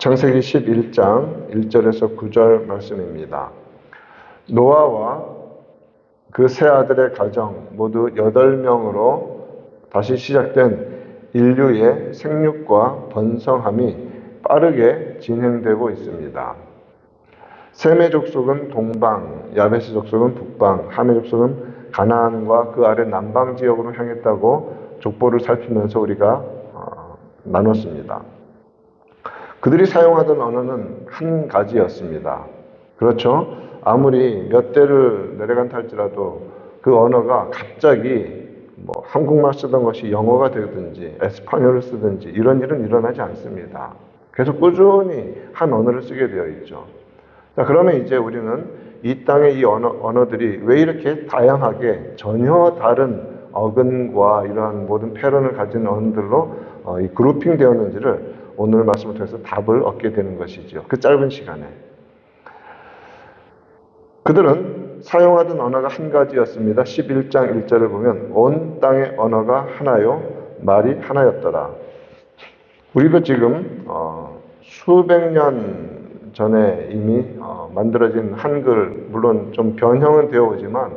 창세기 11장 1절에서 9절 말씀입니다. 노아와 그 세 아들의 가정 모두 8명으로 다시 시작된 인류의 생육과 번성함이 빠르게 진행되고 있습니다. 셈의 족속은 동방, 야베스 족속은 북방, 함의 족속은 가나안과 그 아래 남방 지역으로 향했다고 족보를 살피면서 우리가 나눴습니다. 그들이 사용하던 언어는 한 가지였습니다. 그렇죠? 아무리 몇 대를 내려간다 할지라도 그 언어가 갑자기 한국말 쓰던 것이 영어가 되든지 에스파뇰을 쓰든지 이런 일은 일어나지 않습니다. 계속 꾸준히 한 언어를 쓰게 되어 있죠. 자, 그러면 이제 우리는 이 땅의 이 언어들이 왜 이렇게 다양하게 전혀 다른 어근과 이러한 모든 패런을 가진 언어들로 이 그룹핑 되었는지를 오늘 말씀을 통해서 답을 얻게 되는 것이죠. 그 짧은 시간에. 그들은 사용하던 언어가 한 가지였습니다. 11장 1절을 보면 온 땅의 언어가 하나요, 말이 하나였더라. 우리도 지금 수백 년 전에 이미 만들어진 한글, 물론 좀 변형은 되어 오지만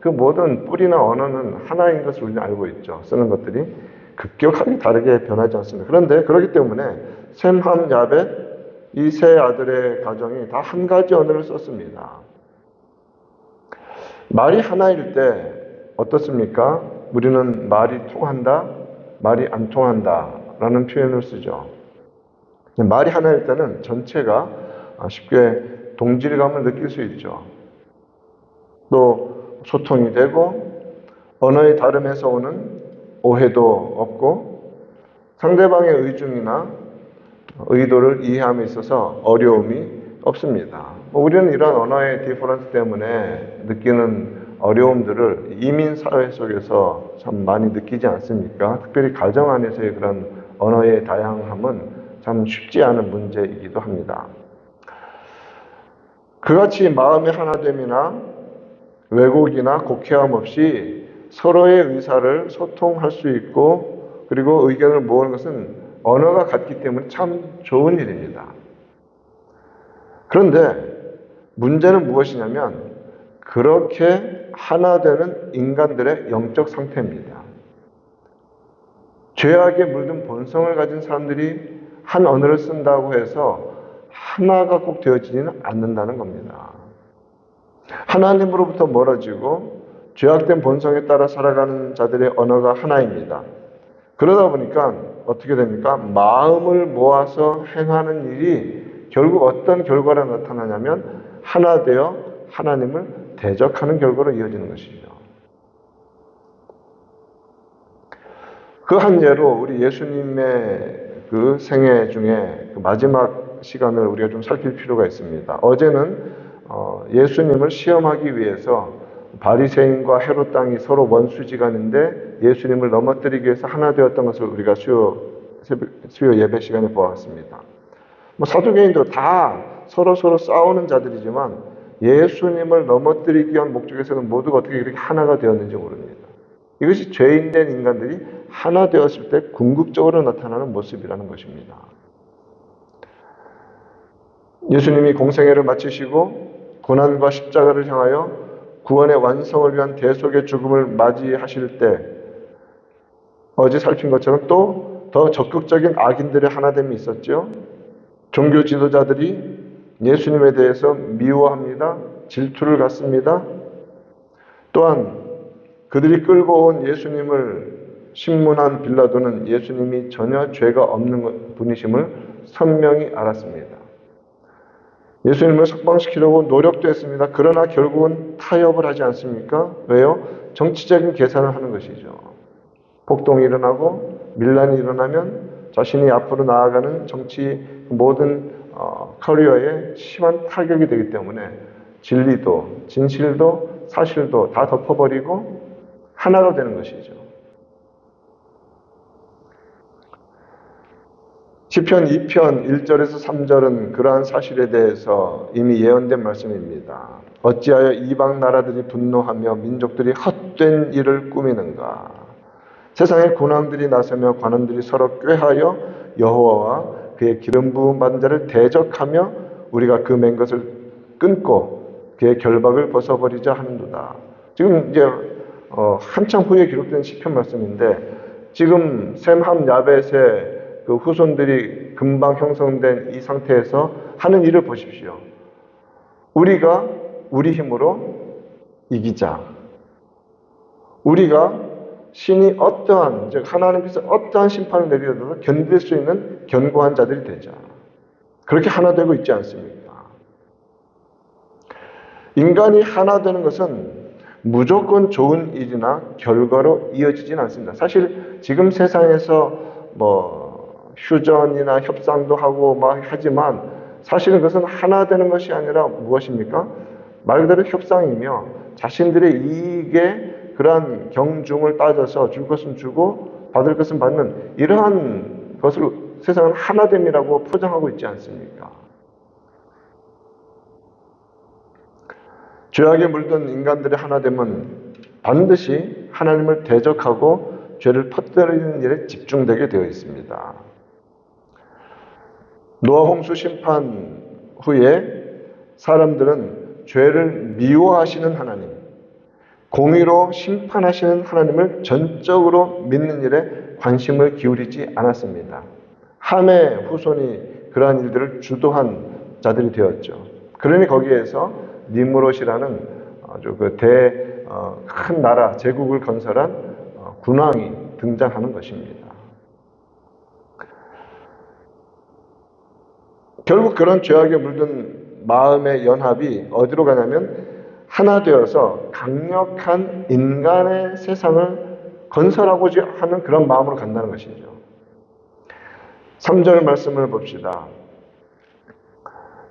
그 모든 뿌리나 언어는 하나인 것을 우리는 알고 있죠. 쓰는 것들이 급격하게 다르게 변하지 않습니다. 그런데 그렇기 때문에 셈, 함, 야벳 이 세 아들의 가정이 다 한 가지 언어를 썼습니다. 말이 하나일 때 어떻습니까? 우리는 말이 통한다, 말이 안 통한다 라는 표현을 쓰죠. 말이 하나일 때는 전체가 쉽게 동질감을 느낄 수 있죠. 또 소통이 되고 언어의 다름에서 오는 오해도 없고 상대방의 의중이나 의도를 이해함에 있어서 어려움이 없습니다. 우리는 이런 언어의 디퍼런스 때문에 느끼는 어려움들을 이민 사회 속에서 참 많이 느끼지 않습니까? 특별히 가정 안에서의 그런 언어의 다양함은 참 쉽지 않은 문제이기도 합니다. 그같이 마음의 하나됨이나 왜곡이나 곡해함 없이 서로의 의사를 소통할 수 있고 그리고 의견을 모으는 것은 언어가 같기 때문에 참 좋은 일입니다. 그런데 문제는 무엇이냐면 그렇게 하나 되는 인간들의 영적 상태입니다. 죄악에 물든 본성을 가진 사람들이 한 언어를 쓴다고 해서 하나가 꼭 되어지지는 않는다는 겁니다. 하나님으로부터 멀어지고 죄악된 본성에 따라 살아가는 자들의 언어가 하나입니다. 그러다 보니까 어떻게 됩니까? 마음을 모아서 행하는 일이 결국 어떤 결과로 나타나냐면 하나 되어 하나님을 대적하는 결과로 이어지는 것이죠. 그 한 예로 우리 예수님의 그 생애 중에 그 마지막 시간을 우리가 좀 살필 필요가 있습니다. 어제는 예수님을 시험하기 위해서 바리새인과 헤롯 당이 서로 원수지간인데 예수님을 넘어뜨리기 위해서 하나 되었던 것을 우리가 수요 예배 시간에 보았습니다. 사두개인도 다 서로 싸우는 자들이지만 예수님을 넘어뜨리기 위한 목적에서는 모두가 어떻게 그렇게 하나가 되었는지 모릅니다. 이것이 죄인된 인간들이 하나 되었을 때 궁극적으로 나타나는 모습이라는 것입니다. 예수님이 공생애를 마치시고 고난과 십자가를 향하여 구원의 완성을 위한 대속의 죽음을 맞이하실 때 어제 살핀 것처럼 또 더 적극적인 악인들의 하나됨이 있었죠. 종교 지도자들이 예수님에 대해서 미워합니다. 질투를 갖습니다. 또한 그들이 끌고 온 예수님을 신문한 빌라도는 예수님이 전혀 죄가 없는 분이심을 선명히 알았습니다. 예수님을 석방시키려고 노력도 했습니다. 그러나 결국은 타협을 하지 않습니까? 왜요? 정치적인 계산을 하는 것이죠. 폭동이 일어나고 밀란이 일어나면 자신이 앞으로 나아가는 정치 모든 커리어에 심한 타격이 되기 때문에 진리도 진실도 사실도 다 덮어버리고 하나가 되는 것이죠. 시편 2편 1절에서 3절은 그러한 사실에 대해서 이미 예언된 말씀입니다. 어찌하여 이방 나라들이 분노하며 민족들이 헛된 일을 꾸미는가. 세상의 군왕들이 나서며 관원들이 서로 꾀하여 여호와와 그의 기름 부음 받은 자를 대적하며 우리가 그 맨 것을 끊고 그의 결박을 벗어버리자 하는도다. 지금 이제 한참 후에 기록된 시편 말씀인데 지금 셈, 함, 야벳의 그 후손들이 금방 형성된 이 상태에서 하는 일을 보십시오. 우리가 우리 힘으로 이기자. 우리가 신이 어떠한, 즉 하나님께서 어떠한 심판을 내리더라도 견딜 수 있는 견고한 자들이 되자. 그렇게 하나 되고 있지 않습니까? 인간이 하나 되는 것은 무조건 좋은 일이나 결과로 이어지진 않습니다. 사실 지금 세상에서 휴전이나 협상도 하고 막 하지만 사실은 그것은 하나 되는 것이 아니라 무엇입니까? 말 그대로 협상이며 자신들의 이익에 그러한 경중을 따져서 줄 것은 주고 받을 것은 받는 이러한 것을 세상은 하나됨이라고 포장하고 있지 않습니까? 죄악에 물든 인간들의 하나됨은 반드시 하나님을 대적하고 죄를 퍼뜨리는 일에 집중되게 되어 있습니다. 노아 홍수 심판 후에 사람들은 죄를 미워하시는 하나님, 공의로 심판하시는 하나님을 전적으로 믿는 일에 관심을 기울이지 않았습니다. 함의 후손이 그러한 일들을 주도한 자들이 되었죠. 그러니 거기에서 니므롯이라는 아주 큰 나라, 제국을 건설한 군왕이 등장하는 것입니다. 결국 그런 죄악에 물든 마음의 연합이 어디로 가냐면 하나 되어서 강력한 인간의 세상을 건설하고자 하는 그런 마음으로 간다는 것이죠. 3절 말씀을 봅시다.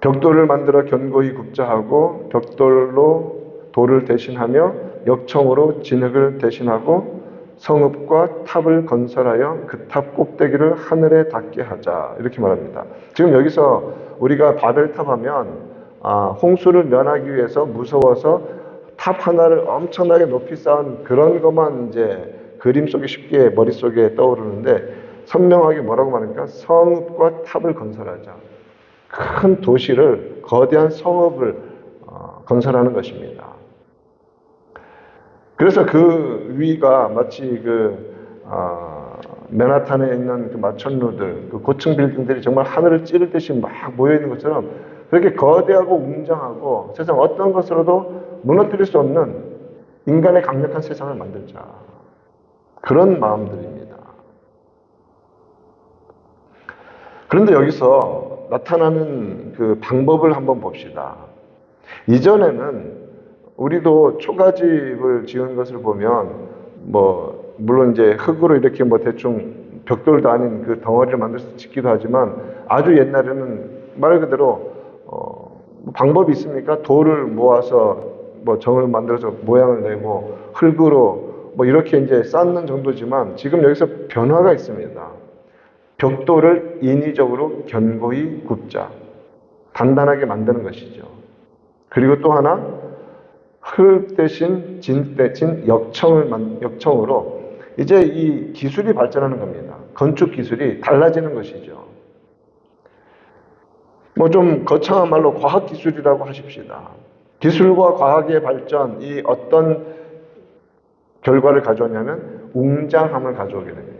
벽돌을 만들어 견고히 굽자 하고 벽돌로 돌을 대신하며 역청으로 진흙을 대신하고 성읍과 탑을 건설하여 그 탑 꼭대기를 하늘에 닿게 하자. 이렇게 말합니다. 지금 여기서 우리가 바벨탑 하면 홍수를 면하기 위해서 무서워서 탑 하나를 엄청나게 높이 쌓은 그런 것만 이제 그림 속에 쉽게 머릿속에 떠오르는데 선명하게 뭐라고 말합니까? 성읍과 탑을 건설하자. 큰 도시를, 거대한 성읍을 건설하는 것입니다. 그래서 그 위가 마치 맨하탄에 있는 그 마천루들, 그 고층 빌딩들이 정말 하늘을 찌를 듯이 막 모여있는 것처럼 그렇게 거대하고 웅장하고 세상 어떤 것으로도 무너뜨릴 수 없는 인간의 강력한 세상을 만들자. 그런 마음들입니다. 그런데 여기서 나타나는 그 방법을 한번 봅시다. 이전에는 우리도 초가집을 지은 것을 보면 물론 이제 흙으로 이렇게 대충 벽돌도 아닌 그 덩어리를 만들어서 짓기도 하지만 아주 옛날에는 말 그대로 방법이 있습니까? 돌을 모아서 정을 만들어서 모양을 내고 흙으로 이렇게 이제 쌓는 정도지만 지금 여기서 변화가 있습니다. 벽돌을 인위적으로 견고히 굽자. 단단하게 만드는 것이죠. 그리고 또 하나 흙 대신 진 대신 역청으로 이제 이 기술이 발전하는 겁니다. 건축 기술이 달라지는 것이죠. 좀 거창한 말로 과학 기술이라고 하십시다. 기술과 과학의 발전이 어떤 결과를 가져오냐면 웅장함을 가져오게 됩니다.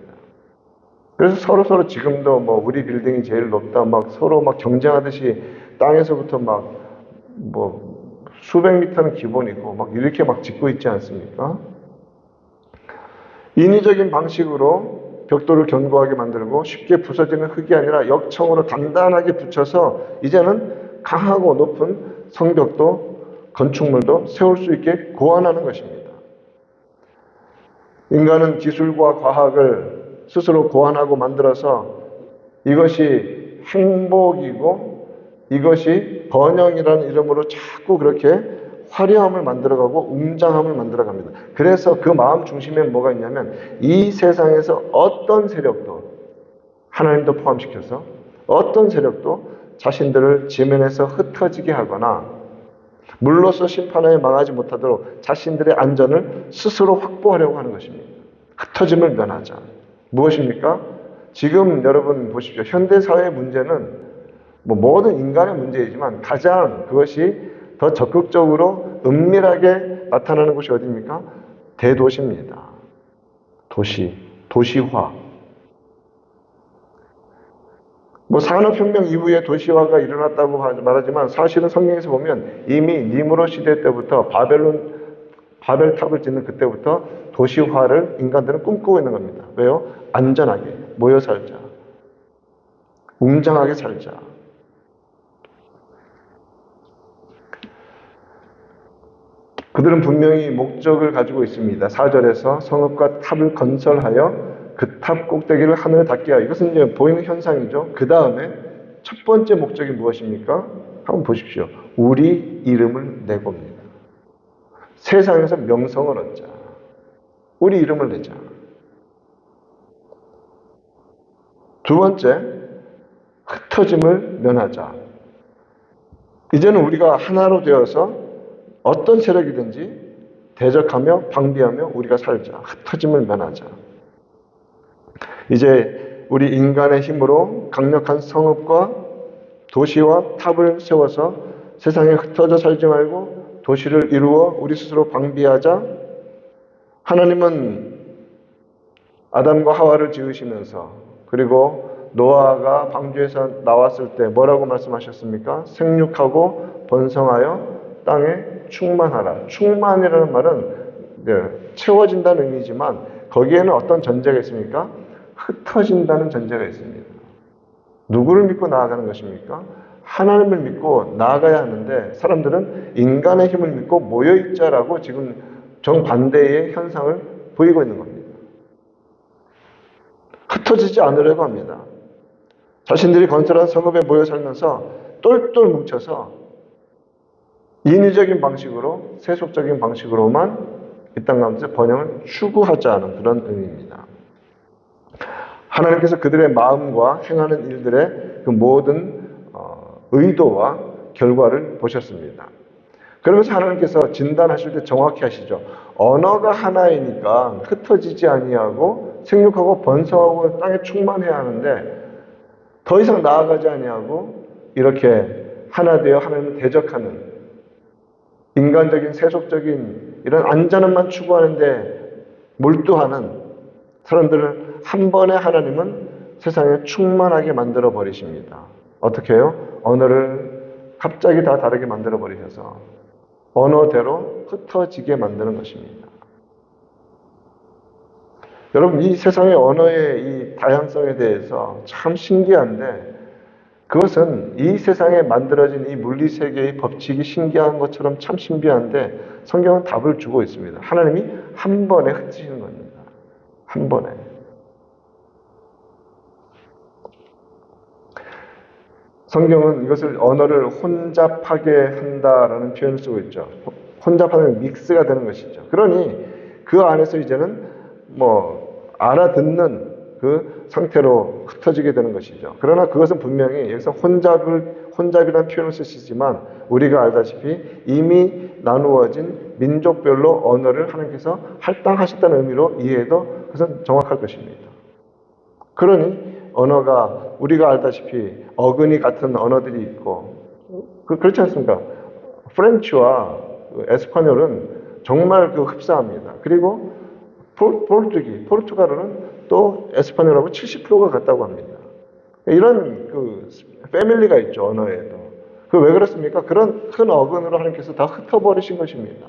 그래서 서로 지금도 우리 빌딩이 제일 높다 서로 경쟁하듯이 땅에서부터 수백 미터는 기본이고 이렇게 짓고 있지 않습니까? 인위적인 방식으로 벽돌을 견고하게 만들고 쉽게 부서지는 흙이 아니라 역청으로 단단하게 붙여서 이제는 강하고 높은 성벽도 건축물도 세울 수 있게 고안하는 것입니다. 인간은 기술과 과학을 스스로 고안하고 만들어서 이것이 행복이고 이것이 번영이라는 이름으로 자꾸 그렇게 화려함을 만들어가고 웅장함을 만들어갑니다. 그래서 그 마음 중심에 뭐가 있냐면 이 세상에서 어떤 세력도 하나님도 포함시켜서 어떤 세력도 자신들을 지면에서 흩어지게 하거나 물로서 심판하에 망하지 못하도록 자신들의 안전을 스스로 확보하려고 하는 것입니다. 흩어짐을 면하자. 무엇입니까? 지금 여러분 보십시오. 현대사회의 문제는 뭐 모든 인간의 문제이지만 가장 그것이 더 적극적으로 은밀하게 나타나는 곳이 어디입니까? 대도시입니다. 도시화. 뭐 산업혁명 이후에 도시화가 일어났다고 말하지만 사실은 성경에서 보면 이미 니무롯 시대 때부터 바벨탑을 짓는 그때부터 도시화를 인간들은 꿈꾸고 있는 겁니다. 왜요? 안전하게 모여 살자. 웅장하게 살자. 그들은 분명히 목적을 가지고 있습니다. 4절에서 성읍과 탑을 건설하여 그 탑 꼭대기를 하늘에 닿게 하여. 이것은 이제 보이는 현상이죠. 그 다음에 첫 번째 목적이 무엇입니까? 한번 보십시오. 우리 이름을 내봅니다. 세상에서 명성을 얻자. 우리 이름을 내자. 두 번째, 흩어짐을 면하자. 이제는 우리가 하나로 되어서 어떤 세력이든지 대적하며 방비하며 우리가 살자. 흩어짐을 면하자. 이제 우리 인간의 힘으로 강력한 성읍과 도시와 탑을 세워서 세상에 흩어져 살지 말고 도시를 이루어 우리 스스로 방비하자. 하나님은 아담과 하와를 지으시면서 그리고 노아가 방주에서 나왔을 때 뭐라고 말씀하셨습니까? 생육하고 번성하여 땅에 충만하라. 충만이라는 말은 채워진다는 의미지만 거기에는 어떤 전제가 있습니까? 흩어진다는 전제가 있습니다. 누구를 믿고 나아가는 것입니까? 하나님을 믿고 나아가야 하는데 사람들은 인간의 힘을 믿고 모여있자라고 지금 정반대의 현상을 보이고 있는 겁니다. 흩어지지 않으려고 합니다. 자신들이 건설한 성읍에 모여 살면서 똘똘 뭉쳐서 인위적인 방식으로 세속적인 방식으로만 이 땅 가운데 번영을 추구하자는 그런 의미입니다. 하나님께서 그들의 마음과 행하는 일들의 그 모든 의도와 결과를 보셨습니다. 그러면서 하나님께서 진단하실 때 정확히 하시죠. 언어가 하나이니까 흩어지지 아니하고 생육하고 번성하고 땅에 충만해야 하는데 더 이상 나아가지 아니하고 이렇게 하나 되어 하나님을 대적하는 인간적인 세속적인 이런 안전함만 추구하는데 몰두하는 사람들을 한 번에 하나님은 세상에 충만하게 만들어 버리십니다. 어떻게 해요? 언어를 갑자기 다 다르게 만들어 버리셔서 언어대로 흩어지게 만드는 것입니다. 여러분, 이 세상의 언어의 이 다양성에 대해서 참 신기한데 그것은 이 세상에 만들어진 이 물리세계의 법칙이 신기한 것처럼 참 신비한데 성경은 답을 주고 있습니다. 하나님이 한 번에 흩으시는 겁니다. 한 번에. 성경은 이것을 언어를 혼잡하게 한다라는 표현을 쓰고 있죠. 혼잡하면 믹스가 되는 것이죠. 그러니 그 안에서 이제는 알아듣는 그 상태로 흩어지게 되는 것이죠. 그러나 그것은 분명히 여기서 혼잡이라는 표현을 쓰시지만 우리가 알다시피 이미 나누어진 민족별로 언어를 하나님께서 할당하셨다는 의미로 이해해도 그것은 정확할 것입니다. 그러니 언어가 우리가 알다시피 어근이 같은 언어들이 있고 그렇지 않습니까? 프렌치와 에스파뇰은 정말 흡사합니다. 그리고 포르투갈어는 또 에스파뇰하고 70%가 같다고 합니다. 이런 패밀리가 있죠, 언어에도. 왜 그렇습니까? 그런 큰 어근으로 하나님께서 다 흩어버리신 것입니다.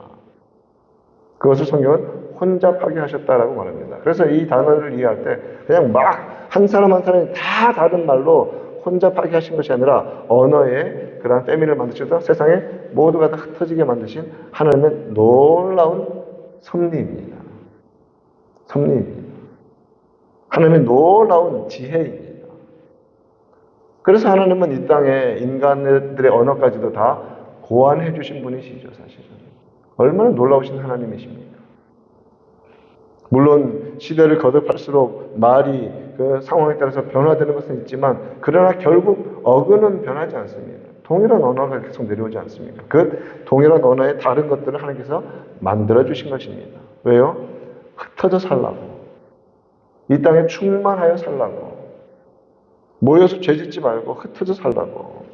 그것을 성경은 혼잡하게 하셨다라고 말합니다. 그래서 이 단어를 이해할 때 그냥 막 한 사람 한 사람이 다 다른 말로 혼잡하게 하신 것이 아니라 언어의 그런 패밀리를 만드셔서 세상에 모두가 다 흩어지게 만드신 하나님의 놀라운 섭리입니다. 섭리입니다. 하나님의 놀라운 지혜입니다. 그래서 하나님은 이 땅에 인간들의 언어까지도 다 고안해 주신 분이시죠, 사실은. 얼마나 놀라우신 하나님이십니까? 물론 시대를 거듭할수록 말이 그 상황에 따라서 변화되는 것은 있지만 그러나 결국 어근은 변하지 않습니다. 동일한 언어가 계속 내려오지 않습니까? 그 동일한 언어의 다른 것들을 하나님께서 만들어 주신 것입니다. 왜요? 흩어져 살라고. 이 땅에 충만하여 살라고. 모여서 죄짓지 말고 흩어져 살라고.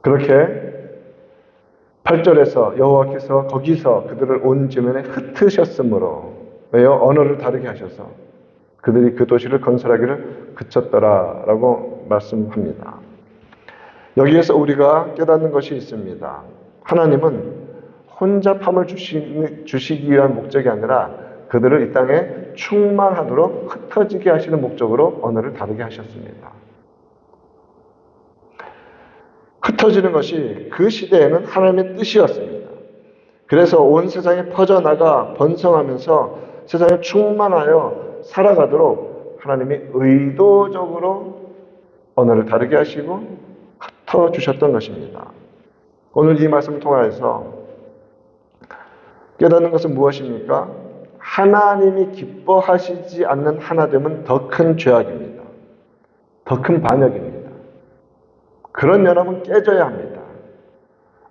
그렇게 8절에서 여호와께서 거기서 그들을 온 지면에 흩으셨으므로, 왜요? 언어를 다르게 하셔서 그들이 그 도시를 건설하기를 그쳤더라 라고 말씀합니다. 여기에서 우리가 깨닫는 것이 있습니다. 하나님은 혼잡함을 주시기 위한 목적이 아니라 그들을 이 땅에 충만하도록 흩어지게 하시는 목적으로 언어를 다르게 하셨습니다. 흩어지는 것이 그 시대에는 하나님의 뜻이었습니다. 그래서 온 세상에 퍼져나가 번성하면서 세상에 충만하여 살아가도록 하나님이 의도적으로 언어를 다르게 하시고 흩어주셨던 것입니다. 오늘 이 말씀을 통하여서 깨닫는 것은 무엇입니까? 하나님이 기뻐하시지 않는 하나됨은 더 큰 죄악입니다. 더 큰 반역입니다. 그런 연합은 깨져야 합니다.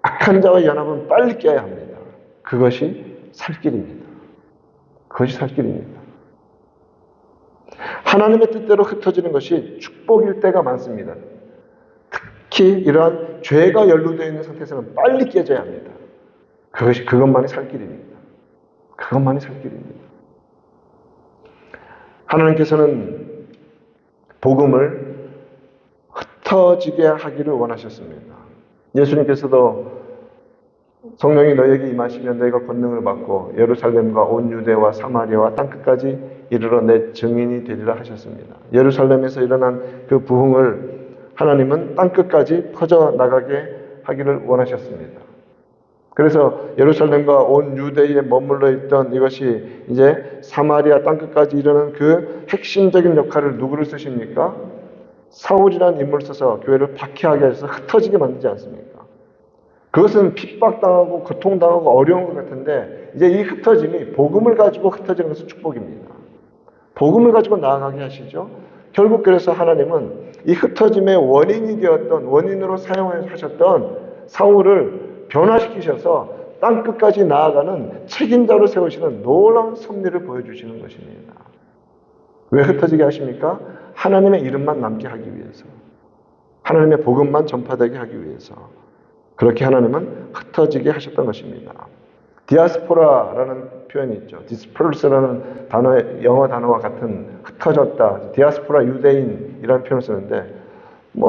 악한 자와의 연합은 빨리 깨야 합니다. 그것이 살 길입니다. 그것이 살 길입니다. 하나님의 뜻대로 흩어지는 것이 축복일 때가 많습니다. 특히 이러한 죄가 연루되어 있는 상태에서는 빨리 깨져야 합니다. 그것만이 살 길입니다. 그것만이 살 길입니다. 하나님께서는 복음을 흩어지게 하기를 원하셨습니다. 예수님께서도 성령이 너에게 임하시면 너희가 권능을 받고 예루살렘과 온 유대와 사마리아와 땅끝까지 이르러 내 증인이 되리라 하셨습니다. 예루살렘에서 일어난 그 부흥을 하나님은 땅끝까지 퍼져나가게 하기를 원하셨습니다. 그래서 예루살렘과 온 유대에 머물러 있던 이것이 이제 사마리아 땅끝까지 이르는 그 핵심적인 역할을 누구를 쓰십니까? 사울이라는 인물을 써서 교회를 박해하게 해서 흩어지게 만들지 않습니까? 그것은 핍박당하고 고통당하고 어려운 것 같은데 이제 이 흩어짐이 복음을 가지고 흩어지는 것은 축복입니다. 복음을 가지고 나아가게 하시죠. 결국 그래서 하나님은 이 흩어짐의 원인이 되었던, 원인으로 사용하셨던 사울을 변화시키셔서 땅끝까지 나아가는 책임자로 세우시는 놀라운 섭리를 보여주시는 것입니다. 왜 흩어지게 하십니까? 하나님의 이름만 남게 하기 위해서, 하나님의 복음만 전파되게 하기 위해서 그렇게 하나님은 흩어지게 하셨던 것입니다. 디아스포라라는 표현이 있죠. disperse라는 영어 단어와 같은 흩어졌다, 디아스포라 유대인이라는 표현을 쓰는데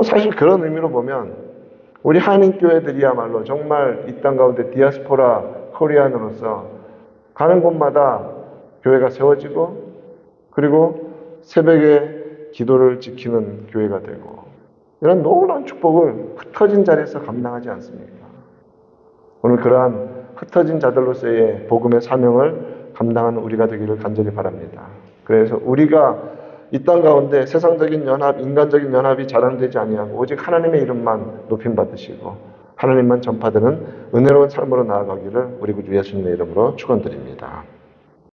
사실 그런 의미로 보면 우리 한인교회들이야말로 정말 이 땅 가운데 디아스포라 코리안으로서 가는 곳마다 교회가 세워지고 그리고 새벽에 기도를 지키는 교회가 되고 이런 놀라운 축복을 흩어진 자리에서 감당하지 않습니까? 오늘 그러한 흩어진 자들로서의 복음의 사명을 감당하는 우리가 되기를 간절히 바랍니다. 그래서 우리가 이 땅 가운데 세상적인 연합, 인간적인 연합이 자랑되지 아니하고 오직 하나님의 이름만 높임받으시고 하나님만 전파되는 은혜로운 삶으로 나아가기를 우리 구주 예수님의 이름으로 축원드립니다.